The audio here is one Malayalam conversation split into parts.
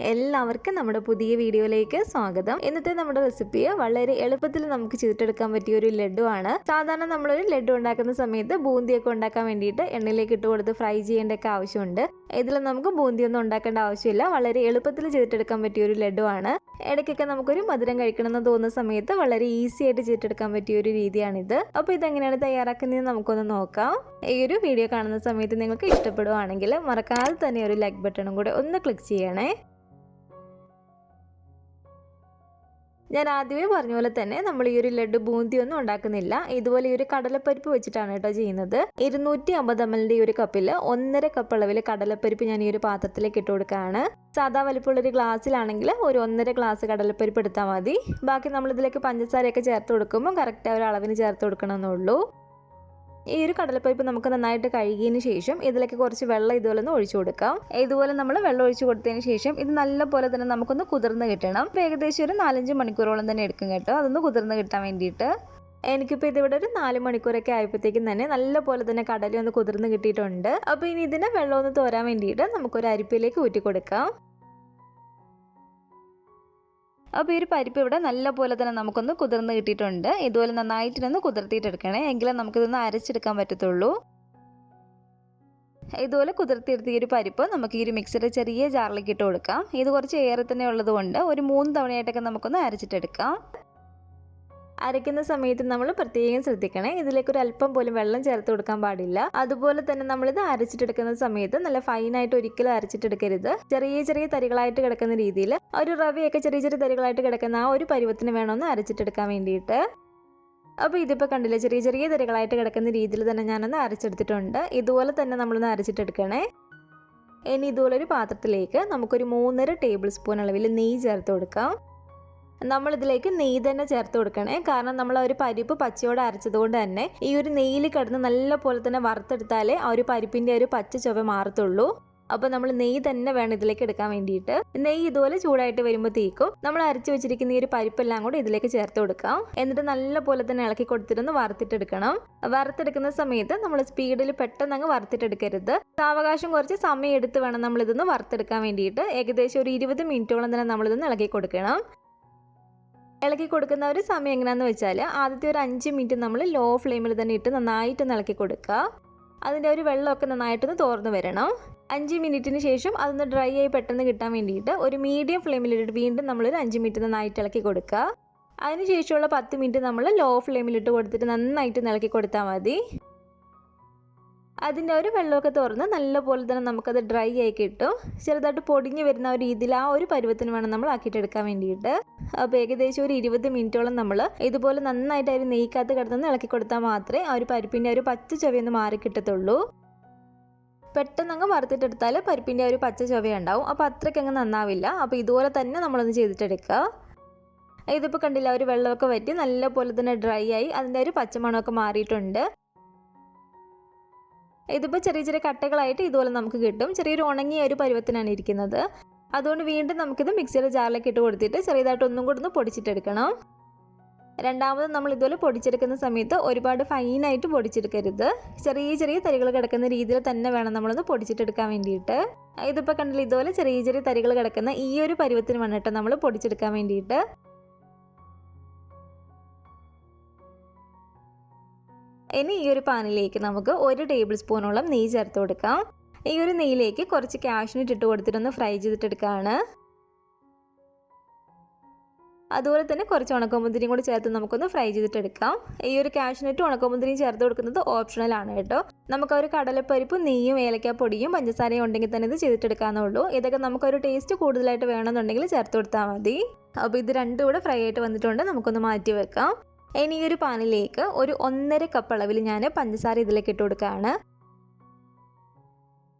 എല്ലാവർക്കും നമ്മുടെ പുതിയ വീഡിയോയിലേക്ക് സ്വാഗതം. ഇന്നത്തെ നമ്മുടെ റെസിപ്പി വളരെ എളുപ്പത്തിൽ നമുക്ക് ചെയ്തെടുക്കാൻ പറ്റിയ ഒരു ലഡു ആണ്. സാധാരണ നമ്മളൊരു ലഡു ഉണ്ടാക്കുന്ന സമയത്ത് ബൂന്തിയൊക്കെ ഉണ്ടാക്കാൻ വേണ്ടിയിട്ട് എണ്ണയിലേക്ക് ഇട്ട് കൊടുത്ത് ഫ്രൈ ചെയ്യേണ്ടൊക്കെ ആവശ്യമുണ്ട്. ഇതിൽ നമുക്ക് ബൂന്തിയൊന്നും ഉണ്ടാക്കേണ്ട ആവശ്യമില്ല. വളരെ എളുപ്പത്തിൽ ചെയ്തെടുക്കാൻ പറ്റിയ ഒരു ലഡു ആണ്. ഇടയ്ക്കൊക്കെ നമുക്കൊരു മധുരം കഴിക്കണമെന്ന് തോന്നുന്ന സമയത്ത് വളരെ ഈസി ആയിട്ട് ചെയ്തെടുക്കാൻ പറ്റിയ ഒരു രീതിയാണിത്. അപ്പോൾ ഇതെങ്ങനെയാണ് തയ്യാറാക്കുന്നതെന്ന് നമുക്കൊന്ന് നോക്കാം. ഈ ഒരു വീഡിയോ കാണുന്ന സമയത്ത് നിങ്ങൾക്ക് ഇഷ്ടപ്പെടുവാണെങ്കിൽ മറക്കാതെ തന്നെ ഒരു ലൈക്ക് ബട്ടണും കൂടെ ഒന്ന് ക്ലിക്ക് ചെയ്യണേ. ഞാൻ ആദ്യമേ പറഞ്ഞ പോലെ തന്നെ നമ്മൾ ഈ ഒരു ലഡു ബൂന്തി ഒന്നും ഉണ്ടാക്കുന്നില്ല. ഇതുപോലെ ഈ ഒരു കടലപ്പരിപ്പ് വെച്ചിട്ടാണ് കേട്ടോ ചെയ്യുന്നത്. 250 ml ഈ ഒരു കപ്പിൽ 1.5 കപ്പ് അളവിൽ കടലപ്പരിപ്പ് ഞാൻ ഈ ഒരു പാത്രത്തിലേക്ക് ഇട്ട് കൊടുക്കുകയാണ്. സാധാ വലിപ്പമുള്ള ഒരു ഗ്ലാസ്സിലാണെങ്കിൽ ഒരു 1.5 ഗ്ലാസ് കടലപ്പരിപ്പ് എടുത്താൽ മതി. ബാക്കി നമ്മൾ ഇതിലേക്ക് പഞ്ചസാരയൊക്കെ ചേർത്ത് കൊടുക്കുമ്പോൾ കറക്റ്റ് ഒരു അളവിന് ചേർത്ത് കൊടുക്കണമെന്നുള്ളൂ. ഈ ഒരു കടലപ്പരിപ്പ് നമുക്ക് നന്നായിട്ട് കഴുകിയതിന് ശേഷം ഇതിലേക്ക് കുറച്ച് വെള്ളം ഇതുപോലെ ഒന്ന് ഒഴിച്ചു കൊടുക്കാം. ഇതുപോലെ നമ്മൾ വെള്ളം ഒഴിച്ചു കൊടുത്തതിന് ശേഷം ഇത് നല്ലപോലെ തന്നെ നമുക്കൊന്ന് കുതിർന്ന് കിട്ടണം. ഏകദേശം ഒരു 4-5 മണിക്കൂറോളം തന്നെ എടുക്കും കേട്ടോ, അതൊന്ന് കുതിർന്ന് കിട്ടാൻ വേണ്ടിയിട്ട്. എനിക്കിപ്പോൾ ഇതിവിടെ ഒരു 4 മണിക്കൂറൊക്കെ ആയപ്പോഴത്തേക്കും തന്നെ നല്ലപോലെ തന്നെ കടല ഒന്ന് കുതിർന്ന് കിട്ടിയിട്ടുണ്ട്. അപ്പോൾ ഇനി ഇതിനെ വെള്ളം ഒന്ന് തോരാൻ വേണ്ടിയിട്ട് നമുക്കൊരു അരിപ്പയിലേക്ക് ഊറ്റി കൊടുക്കാം. അപ്പോൾ ഈ ഒരു പരിപ്പ് ഇവിടെ നല്ലപോലെ തന്നെ നമുക്കൊന്ന് കുതിർന്ന് കിട്ടിയിട്ടുണ്ട്. ഇതുപോലെ നന്നായിട്ടൊന്ന് കുതിർത്തിയിട്ടെടുക്കണേ, എങ്കിലേ നമുക്കിതൊന്ന് അരച്ചെടുക്കാൻ പറ്റത്തുള്ളൂ. ഇതുപോലെ കുതിർത്തിയെടുത്ത ഈ ഒരു പരിപ്പ് നമുക്ക് ഈ ഒരു മിക്സിയുടെ ചെറിയ ജാറിലേക്ക് ഇട്ട് കൊടുക്കാം. ഇത് കുറച്ച് ഏറെ തന്നെ ഉള്ളത് കൊണ്ട് ഒരു 3 തവണയായിട്ടൊക്കെ നമുക്കൊന്ന് അരച്ചിട്ടെടുക്കാം. അരയ്ക്കുന്ന സമയത്ത് നമ്മൾ പ്രത്യേകം ശ്രദ്ധിക്കണേ, ഇതിലേക്ക് ഒരു അല്പം പോലും വെള്ളം ചേർത്ത് കൊടുക്കാൻ പാടില്ല. അതുപോലെ തന്നെ നമ്മളിത് അരച്ചിട്ടെടുക്കുന്ന സമയത്ത് നല്ല ഫൈനായിട്ട് ഒരിക്കലും അരച്ചിട്ടെടുക്കരുത്. ചെറിയ ചെറിയ തരികളായിട്ട് കിടക്കുന്ന രീതിയിൽ, ഒരു റവയൊക്കെ ചെറിയ ചെറിയ തരികളായിട്ട് കിടക്കുന്ന ആ ഒരു പരുവത്തിന് വേണമെന്ന് അരച്ചിട്ടെടുക്കാൻ വേണ്ടിയിട്ട്. അപ്പോൾ ഇതിപ്പോൾ കണ്ടില്ലേ, ചെറിയ ചെറിയ തരികളായിട്ട് കിടക്കുന്ന രീതിയിൽ തന്നെ ഞാനൊന്ന് അരച്ചെടുത്തിട്ടുണ്ട്. ഇതുപോലെ തന്നെ നമ്മളൊന്ന് അരച്ചിട്ടെടുക്കണേ. ഇനി ഇതുപോലെ ഒരു പാത്രത്തിലേക്ക് നമുക്കൊരു 3.5 ടേബിൾ സ്പൂൺ അളവിൽ നെയ്യ് ചേർത്ത് കൊടുക്കാം. നമ്മളിതിലേക്ക് നെയ്യ് തന്നെ ചേർത്ത് കൊടുക്കണേ, കാരണം നമ്മൾ ഒരു പരിപ്പ് പച്ചയോടെ അരച്ചതുകൊണ്ട് തന്നെ ഈ ഒരു നെയ്യിൽ കിടന്ന് നല്ല പോലെ തന്നെ വറുത്തെടുത്താലേ ആ ഒരു പരിപ്പിൻ്റെ ഒരു പച്ച ചുവ മാറത്തുള്ളൂ. അപ്പോൾ നമ്മൾ നെയ്യ് തന്നെ വേണം ഇതിലേക്ക് എടുക്കാൻ വേണ്ടിയിട്ട്. നെയ്യ് ഇതുപോലെ ചൂടായിട്ട് വരുമ്പോഴത്തേക്കും നമ്മൾ അരച്ച് വെച്ചിരിക്കുന്ന ഈ ഒരു പരിപ്പെല്ലാം കൂടെ ഇതിലേക്ക് ചേർത്ത് കൊടുക്കാം. എന്നിട്ട് നല്ല പോലെ തന്നെ ഇളക്കി കൊടുത്തിട്ടൊന്ന് വറുത്തിട്ടെടുക്കണം. വറുത്തെടുക്കുന്ന സമയത്ത് നമ്മൾ സ്പീഡിൽ പെട്ടെന്ന് അങ്ങ് വറുത്തിട്ടെടുക്കരുത്. സാവകാശം കുറച്ച് സമയം എടുത്ത് വേണം നമ്മളിതൊന്ന് വറുത്തെടുക്കാൻ വേണ്ടിയിട്ട്. ഏകദേശം ഒരു 20 മിനിറ്റോളം തന്നെ നമ്മളിതൊന്ന് ഇളക്കി കൊടുക്കണം. ഇളക്കി കൊടുക്കുന്ന ഒരു സമയം എങ്ങനെയാണെന്ന് വെച്ചാൽ ആദ്യത്തെ ഒരു 5 മിനിറ്റ് നമ്മൾ ലോ ഫ്ലെയിമിൽ തന്നെ ഇട്ട് നന്നായിട്ട് ഇളക്കി കൊടുക്കുക. അതിൻ്റെ ഒരു വെള്ളമൊക്കെ നന്നായിട്ടൊന്ന് തോർന്ന് വരണം. 5 മിനിറ്റിന് ശേഷം അതൊന്ന് ഡ്രൈ ആയി പെട്ടെന്ന് കിട്ടാൻ വേണ്ടിയിട്ട് ഒരു മീഡിയം ഫ്ലെയിമിലിട്ട് വീണ്ടും നമ്മളൊരു 5 മിനിറ്റ് നന്നായിട്ട് ഇളക്കി കൊടുക്കുക. അതിനുശേഷമുള്ള 10 മിനിറ്റ് നമ്മൾ ലോ ഫ്ലെയിമിലിട്ട് കൊടുത്തിട്ട് നന്നായിട്ട് ഇളക്കി കൊടുത്താൽ മതി. അതിൻ്റെ ഒരു വെള്ളമൊക്കെ തുറന്ന് നല്ലപോലെ തന്നെ നമുക്കത് ഡ്രൈ ആയി കിട്ടും. ചെറുതായിട്ട് പൊടിഞ്ഞ് വരുന്ന ഒരു രീതിയിൽ ആ ഒരു പരുവത്തിന് വേണം നമ്മൾ ആക്കിയിട്ടെടുക്കാൻ വേണ്ടിയിട്ട്. അപ്പോൾ ഏകദേശം ഒരു 20 മിനിറ്റോളം നമ്മൾ ഇതുപോലെ നന്നായിട്ട് ഒരു നെയ്ക്കകത്ത് കിടന്ന് ഇളക്കി കൊടുത്താൽ മാത്രമേ ആ ഒരു പരിപ്പിൻ്റെ ഒരു പച്ച ചുവയൊന്ന് മാറി കിട്ടത്തുള്ളൂ. പെട്ടെന്ന് അങ്ങ് വറുത്തിട്ടെടുത്താൽ പരിപ്പിൻ്റെ ഒരു പച്ച ചുവയുണ്ടാവും, അപ്പോൾ അത്രയ്ക്ക് അങ്ങ് നന്നാവില്ല. അപ്പോൾ ഇതുപോലെ തന്നെ നമ്മളൊന്ന് ചെയ്തിട്ടെടുക്കുക. ഇതിപ്പോൾ കണ്ടില്ല, ഒരു വെള്ളമൊക്കെ വറ്റി നല്ലപോലെ തന്നെ ഡ്രൈ ആയി അതിൻ്റെ ഒരു പച്ചമണമൊക്കെ മാറിയിട്ടുണ്ട്. ഇതിപ്പോൾ ചെറിയ ചെറിയ കട്ടകളായിട്ട് ഇതുപോലെ നമുക്ക് കിട്ടും. ചെറിയൊരു ഉണങ്ങിയ ഒരു പരുവത്തിനാണ് ഇരിക്കുന്നത്. അതുകൊണ്ട് വീണ്ടും നമുക്കിത് മിക്സിയുടെ ജാറിലേക്ക് ഇട്ട് കൊടുത്തിട്ട് ചെറിയതായിട്ട് ഒന്നും കൂടെ ഒന്ന് പൊടിച്ചിട്ടെടുക്കണം. രണ്ടാമത് നമ്മൾ ഇതുപോലെ പൊടിച്ചെടുക്കുന്ന സമയത്ത് ഒരുപാട് ഫൈനായിട്ട് പൊടിച്ചെടുക്കരുത്. ചെറിയ ചെറിയ തരികൾ കിടക്കുന്ന രീതിയിൽ തന്നെ വേണം നമ്മളൊന്ന് പൊടിച്ചിട്ടെടുക്കാൻ വേണ്ടിയിട്ട്. ഇതിപ്പോൾ കണ്ടില്ല, ഇതുപോലെ ചെറിയ ചെറിയ തരികൾ കിടക്കുന്ന ഈ ഒരു പരുവത്തിന് വേണ്ടിയിട്ട് നമ്മൾ പൊടിച്ചെടുക്കാൻ വേണ്ടിയിട്ട്. ഇനി ഈ ഒരു പാനിലേക്ക് നമുക്ക് 1 ടേബിൾ സ്പൂണോളം നെയ്യ് ചേർത്ത് കൊടുക്കാം. ഈ ഒരു നെയ്യിലേക്ക് കുറച്ച് കാഷ്യൂനട്ട് ഇട്ട് കൊടുത്തിട്ടൊന്ന് ഫ്രൈ ചെയ്തിട്ടെടുക്കുകയാണ്. അതുപോലെ തന്നെ കുറച്ച് ഉണക്കമുന്തിരിയും കൂടി ചേർത്ത് നമുക്കൊന്ന് ഫ്രൈ ചെയ്തിട്ടെടുക്കാം. ഈ ഒരു കാഷ്യൂനട്ടും ഉണക്കമുന്തിരിയും ചേർത്ത് കൊടുക്കുന്നത് ഓപ്ഷണൽ ആണ് കേട്ടോ. നമുക്ക് ഒരു കടലപ്പരിപ്പും നെയ്യും ഏലക്കാപ്പൊടിയും പഞ്ചസാരയും ഉണ്ടെങ്കിൽ തന്നെ ഇത് ചെയ്തിട്ടെടുക്കാവുന്നുള്ളൂ. ഇതൊക്കെ നമുക്കൊരു ടേസ്റ്റ് കൂടുതലായിട്ട് വേണമെന്നുണ്ടെങ്കിൽ ചേർത്ത് കൊടുത്താൽ മതി. അപ്പോൾ ഇത് രണ്ടും കൂടെ ഫ്രൈ ആയിട്ട് വന്നിട്ടുണ്ട്, നമുക്കൊന്ന് മാറ്റി വെക്കാം. ഇനി ഈ ഒരു പാനിലേക്ക് ഒരു 1.5 കപ്പ് അളവിൽ ഞാൻ പഞ്ചസാര ഇതിലേക്ക് ഇട്ട് കൊടുക്കുകയാണ്.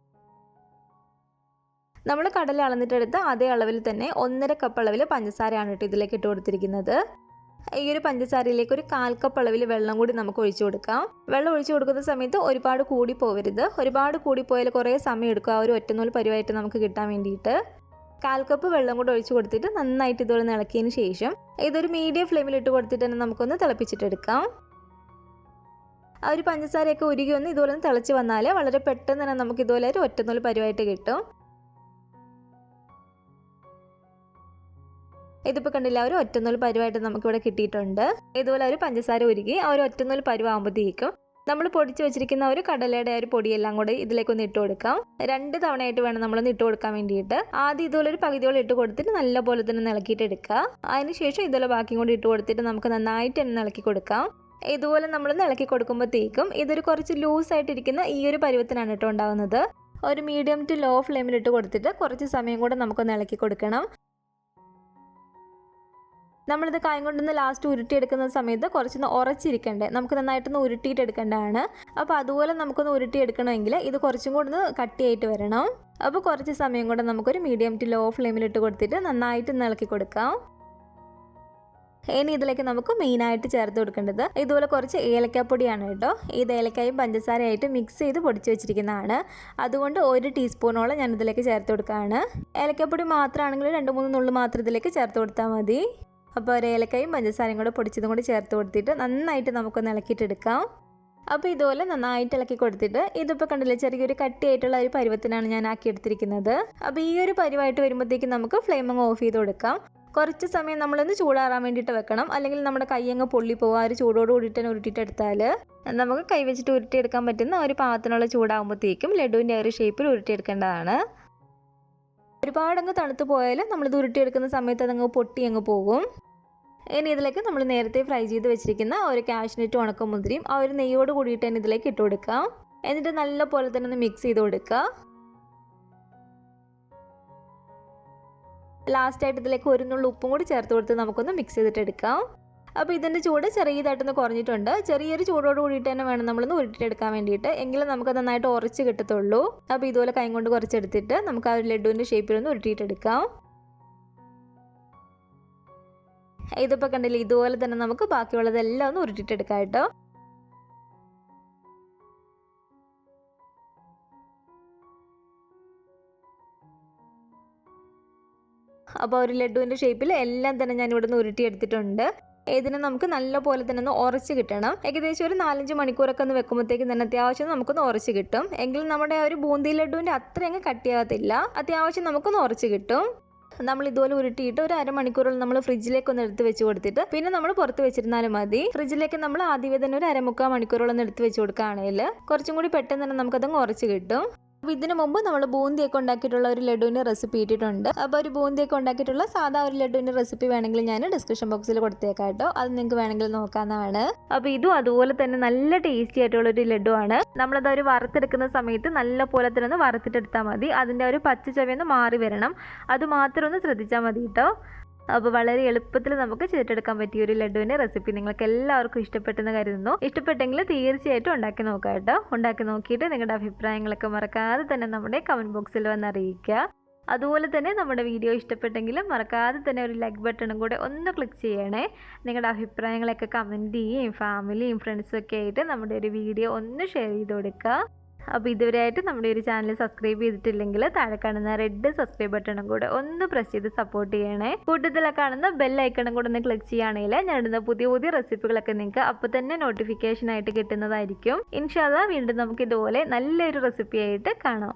നമ്മൾ കടല അളന്നിട്ടെടുത്ത് അതേ അളവിൽ തന്നെ 1.5 കപ്പ് അളവിൽ പഞ്ചസാരയാണ് കേട്ടോ ഇതിലേക്ക് ഇട്ട് കൊടുത്തിരിക്കുന്നത്. ഈ ഒരു പഞ്ചസാരയിലേക്ക് ഒരു 1/4 കപ്പ് അളവിൽ വെള്ളം കൂടി നമുക്ക് ഒഴിച്ചു കൊടുക്കാം. വെള്ളം ഒഴിച്ചു കൊടുക്കുന്ന സമയത്ത് ഒരുപാട് കൂടി പോകരുത്. ഒരുപാട് കൂടി പോയാൽ കുറേ സമയം എടുക്കും ആ ഒരു ഒറ്റനൂൽ പരുവായിട്ട് നമുക്ക് കിട്ടാൻ വേണ്ടിയിട്ട്. 1/4 കപ്പ് വെള്ളം കൂടെ ഒഴിച്ച് കൊടുത്തിട്ട് നന്നായിട്ട് ഇതുപോലെ ഇളക്കിയതിന് ശേഷം ഇതൊരു മീഡിയം ഫ്ലെയിമിൽ ഇട്ട് കൊടുത്തിട്ട് തന്നെ നമുക്കൊന്ന് തിളപ്പിച്ചിട്ടെടുക്കാം. ആ ഒരു പഞ്ചസാരയൊക്കെ ഉരുകി ഒന്ന് ഇതുപോലെ ഒന്ന് തിളച്ച് വന്നാൽ വളരെ പെട്ടെന്ന് തന്നെ നമുക്ക് ഇതുപോലെ ഒരു ഒറ്റനൂൽ പരുവായിട്ട് കിട്ടും. ഇതിപ്പോൾ കണ്ടില്ല, ഒരു ഒറ്റനൂൽ പരുവായിട്ട് നമുക്കിവിടെ കിട്ടിയിട്ടുണ്ട്. ഇതുപോലെ ഒരു പഞ്ചസാര ഉരുകി ആ ഒരു ഒറ്റനൂൽ പരുവാകുമ്പോഴത്തേക്കും നമ്മൾ പൊടിച്ച് വെച്ചിരിക്കുന്ന ഒരു കടലയുടെ ഒരു പൊടിയെല്ലാം കൂടി ഇതിലേക്കൊന്ന് ഇട്ട് കൊടുക്കാം. 2 തവണയായിട്ട് വേണം നമ്മളൊന്ന് ഇട്ട് കൊടുക്കാൻ വേണ്ടിയിട്ട്. ആദ്യം ഇതുപോലെ ഒരു പകുതിയോളം ഇട്ട് കൊടുത്തിട്ട് നല്ലപോലെ തന്നെ ഇളക്കിയിട്ട് എടുക്കുക. അതിനുശേഷം ഇതുപോലെ ബാക്കിയും കൂടി ഇട്ട് കൊടുത്തിട്ട് നമുക്ക് നന്നായിട്ട് തന്നെ ഇളക്കി കൊടുക്കാം. ഇതുപോലെ നമ്മളൊന്ന് ഇളക്കി കൊടുക്കുമ്പോഴത്തേക്കും ഇതൊരു കുറച്ച് ലൂസായിട്ടിരിക്കുന്ന ഈ ഒരു പരുവത്തിനാണ് കേട്ടോ ഉണ്ടാകുന്നത്. ഒരു മീഡിയം ടു ലോ ഫ്ലെയിമിലിട്ട് കൊടുത്തിട്ട് കുറച്ച് സമയം കൂടെ നമുക്കൊന്ന് ഇളക്കി കൊടുക്കണം. നമ്മളിത് കായം കൊണ്ടൊന്ന് ലാസ്റ്റ് ഉരുട്ടിയെടുക്കുന്ന സമയത്ത് കുറച്ചൊന്ന് ഉറച്ചിരിക്കണ്ടേ, നമുക്ക് നന്നായിട്ടൊന്ന് ഉരുട്ടിയിട്ടെടുക്കേണ്ടതാണ്. അപ്പോൾ അതുപോലെ നമുക്കൊന്ന് ഉരുട്ടിയെടുക്കണമെങ്കിൽ ഇത് കുറച്ചും കൂടെ ഒന്ന് കട്ടിയായിട്ട് വരണം. അപ്പോൾ കുറച്ച് സമയം കൂടെ നമുക്കൊരു മീഡിയം ടു ലോ ഫ്ലെയിമിലിട്ട് കൊടുത്തിട്ട് നന്നായിട്ട് ഇളക്കി കൊടുക്കാം. ഇനി ഇതിലേക്ക് നമുക്ക് മെയിനായിട്ട് ചേർത്ത് കൊടുക്കേണ്ടത് ഇതുപോലെ കുറച്ച് ഏലക്കാപ്പൊടിയാണ് കേട്ടോ. ഇത് ഏലക്കായും പഞ്ചസാരയായിട്ട് മിക്സ് ചെയ്ത് പൊടിച്ച് വെച്ചിരിക്കുന്നതാണ്. അതുകൊണ്ട് 1 ടീസ്പൂണോളം ഞാൻ ഇതിലേക്ക് ചേർത്ത് കൊടുക്കുകയാണ്. ഏലക്കാപ്പൊടി മാത്രമാണെങ്കിൽ 2-3 നുള്ളു മാത്രം ഇതിലേക്ക് ചേർത്ത് കൊടുത്താൽ മതി. അപ്പോൾ ഒരു ഏലക്കായും പഞ്ചസാരയും കൂടെ പൊടിച്ചതും കൂടി ചേർത്ത് കൊടുത്തിട്ട് നന്നായിട്ട് നമുക്കൊന്ന് ഇളക്കിയിട്ടെടുക്കാം. അപ്പോൾ ഇതുപോലെ നന്നായിട്ട് ഇളക്കി കൊടുത്തിട്ട് ഇതിപ്പോൾ കണ്ടില്ലേ, ചെറിയൊരു കട്ടിയായിട്ടുള്ള ഒരു പരുവത്തിനാണ് ഞാൻ ആക്കിയെടുത്തിരിക്കുന്നത്. അപ്പോൾ ഈ ഒരു പരുവായിട്ട് വരുമ്പോഴത്തേക്കും നമുക്ക് ഫ്ലെയിം അങ്ങ് ഓഫ് ചെയ്ത് കൊടുക്കാം. കുറച്ച് സമയം നമ്മളൊന്ന് ചൂടാറാൻ വേണ്ടിയിട്ട് വെക്കണം, അല്ലെങ്കിൽ നമ്മുടെ കൈ അങ്ങ് പൊള്ളിപ്പോവുക. ആ ഒരു ചൂടോട് കൂടിയിട്ട് തന്നെ ഉരുട്ടിയിട്ടെടുത്താൽ നമുക്ക് കൈ വെച്ചിട്ട് ഉരുട്ടിയെടുക്കാൻ പറ്റുന്ന ഒരു പാകത്തിനുള്ള ചൂടാകുമ്പോഴത്തേക്കും ലഡുവിൻ്റെ ഒരു ഷേപ്പിൽ ഉരുട്ടിയെടുക്കേണ്ടതാണ്. ഒരുപാടങ്ങ് തണുത്ത് പോയാൽ നമ്മളിത് ഉരുട്ടിയെടുക്കുന്ന സമയത്ത് അതങ്ങ് പൊട്ടി അങ്ങ് പോകും. ഇനി ഇതിലേക്ക് നമ്മൾ നേരത്തെ ഫ്രൈ ചെയ്ത് വെച്ചിരിക്കുന്ന ഒരു കാഷ്നട്ടും ഉണക്കമുന്തിരിയും ആ ഒരു നെയ്യോട് കൂടിയിട്ട് തന്നെ ഇതിലേക്ക് ഇട്ട് കൊടുക്കാം. എന്നിട്ട് നല്ല പോലെ തന്നെ ഒന്ന് മിക്സ് ചെയ്ത് കൊടുക്കുക. ലാസ്റ്റായിട്ട് ഇതിലേക്ക് 1 നുള്ളു ഉപ്പും കൂടി ചേർത്ത് കൊടുത്ത് നമുക്കൊന്ന് മിക്സ് ചെയ്തിട്ട് എടുക്കാം. അപ്പോൾ ഇതിൻ്റെ ചൂട് ചെറിയതായിട്ടൊന്ന് കുറഞ്ഞിട്ടുണ്ട്. ചെറിയൊരു ചൂടോട് കൂടിയിട്ട് തന്നെ വേണം നമ്മളൊന്ന് ഉരുട്ടിയെടുക്കാൻ വേണ്ടിയിട്ട്, എങ്കിലും നമുക്ക് നന്നായിട്ട് ഉറച്ച് കിട്ടത്തുള്ളൂ. അപ്പോൾ ഇതുപോലെ കൈ കൊണ്ട് കുറച്ചെടുത്തിട്ട് നമുക്ക് ആ ഒരു ലഡുവിൻ്റെ ഷേപ്പിലൊന്ന് ഉരുട്ടിയിട്ടെടുക്കാം. ഇതിപ്പോൾ കണ്ടില്ലേ, ഇതുപോലെ തന്നെ നമുക്ക് ബാക്കിയുള്ളതെല്ലാം ഒന്ന് ഉരുട്ടിയിട്ടെടുക്കാം കേട്ടോ. അപ്പോൾ ഒരു ലഡുവിൻ്റെ ഷേപ്പിൽ എല്ലാം തന്നെ ഞാൻ ഇവിടെ നിന്ന് ഉരുട്ടിയെടുത്തിട്ടുണ്ട്. ഇതിന് നമുക്ക് നല്ല പോലെ തന്നെ ഒന്ന് ഉറച്ച് കിട്ടണം. ഏകദേശം ഒരു 4-5 മണിക്കൂറൊക്കെ ഒന്ന് വെക്കുമ്പോഴത്തേക്കും തന്നെ അത്യാവശ്യം നമുക്കൊന്ന് ഉറച്ച് കിട്ടും. എങ്കിലും നമ്മുടെ ഒരു ബൂന്തി ലഡുവിൻ്റെ അത്രയങ്ങ് കട്ടിയാകത്തില്ല, അത്യാവശ്യം നമുക്കൊന്ന് ഉറച്ച് കിട്ടും. നമ്മൾ ഇതുപോലെ ഉരുട്ടിയിട്ട് ഒരു അരമണിക്കൂറോളം നമ്മൾ ഫ്രിഡ്ജിലേക്ക് ഒന്ന് എടുത്ത് വെച്ച് കൊടുത്തിട്ട് പിന്നെ നമ്മൾ പുറത്ത് വെച്ചിരുന്നാലും മതി. ഫ്രിഡ്ജിലേക്ക് നമ്മൾ ആദ്യമേ തന്നെ ഒരു 1/4 മണിക്കൂറോളം എടുത്ത് വെച്ച് കൊടുക്കുകയാണെങ്കിൽ കുറച്ചും കൂടി പെട്ടെന്ന് തന്നെ നമുക്കതങ്ങ് ഉറച്ച് കിട്ടും. അപ്പോൾ ഇതിനു മുമ്പ് നമ്മൾ ബൂന്തിയൊക്കെ ഉണ്ടാക്കിയിട്ടുള്ള ഒരു ലഡുവിൻ്റെ റെസിപ്പി ഇട്ടിട്ടുണ്ട്. അപ്പോൾ ഒരു ബൂന്തിയൊക്കെ ഉണ്ടാക്കിയിട്ടുള്ള സാധാ ഒരു ലഡുവിൻ്റെ റെസിപ്പി വേണമെങ്കിൽ ഞാൻ ഡിസ്ക്രിപ്ഷൻ ബോക്സിൽ കൊടുത്തേക്കാം കേട്ടോ. അത് നിങ്ങൾക്ക് വേണമെങ്കിൽ നോക്കാവുന്നതാണ്. അപ്പോൾ ഇതും അതുപോലെ തന്നെ നല്ല ടേസ്റ്റി ആയിട്ടുള്ള ഒരു ലഡു ആണ്. നമ്മളത് ഒരു വറുത്തെടുക്കുന്ന സമയത്ത് നല്ല പോലെ തന്നെ ഒന്ന് വറുത്തിട്ടെടുത്താൽ മതി. അതിൻ്റെ ഒരു പച്ച ചവയൊന്ന് മാറി വരണം, അത് മാത്രം ഒന്ന് ശ്രദ്ധിച്ചാൽ മതി കേട്ടോ. അപ്പോൾ വളരെ എളുപ്പത്തിൽ നമുക്ക് ചെയ്തെടുക്കാൻ പറ്റിയ ഒരു ലഡുവിൻ്റെ റെസിപ്പി നിങ്ങൾക്ക് എല്ലാവർക്കും ഇഷ്ടപ്പെട്ടെന്ന് കരുതുന്നു. ഇഷ്ടപ്പെട്ടെങ്കിൽ തീർച്ചയായിട്ടും ഉണ്ടാക്കി നോക്കാം കേട്ടോ. ഉണ്ടാക്കി നോക്കിയിട്ട് നിങ്ങളുടെ അഭിപ്രായങ്ങളൊക്കെ മറക്കാതെ തന്നെ നമ്മുടെ കമൻറ്റ് ബോക്സിൽ വന്ന് അറിയിക്കുക. അതുപോലെ തന്നെ നമ്മുടെ വീഡിയോ ഇഷ്ടപ്പെട്ടെങ്കിലും മറക്കാതെ തന്നെ ഒരു ലൈക്ക് ബട്ടണും കൂടെ ഒന്ന് ക്ലിക്ക് ചെയ്യണേ. നിങ്ങളുടെ അഭിപ്രായങ്ങളൊക്കെ കമൻറ്റ് ചെയ്യുകയും ഫാമിലിയും ഫ്രണ്ട്സും ഒക്കെ ആയിട്ട് നമ്മുടെ ഒരു വീഡിയോ ഒന്ന് ഷെയർ ചെയ്ത് കൊടുക്കുക. അപ്പോൾ ഇതുവരെയായിട്ട് നമ്മുടെ ഒരു ചാനൽ സബ്സ്ക്രൈബ് ചെയ്തിട്ടില്ലെങ്കിൽ താഴെ കാണുന്ന റെഡ് സബ്സ്ക്രൈബ് ബട്ടണും കൂടെ ഒന്ന് പ്രസ് ചെയ്ത് സപ്പോർട്ട് ചെയ്യണേ. കൂട്ടത്തിലെ കാണുന്ന ബെൽ ഐക്കണും കൂടെ ഒന്ന് ക്ലിക്ക് ചെയ്യുകയാണെങ്കിൽ ഞാൻ ഇടുന്ന പുതിയ പുതിയ റെസിപ്പികളൊക്കെ നിങ്ങൾക്ക് അപ്പോൾ തന്നെ നോട്ടിഫിക്കേഷൻ ആയിട്ട് കിട്ടുന്നതായിരിക്കും. ഇൻഷാ അല്ലാഹ് വീണ്ടും നമുക്ക് ഇതുപോലെ നല്ലൊരു റെസിപ്പി ആയിട്ട് കാണാം.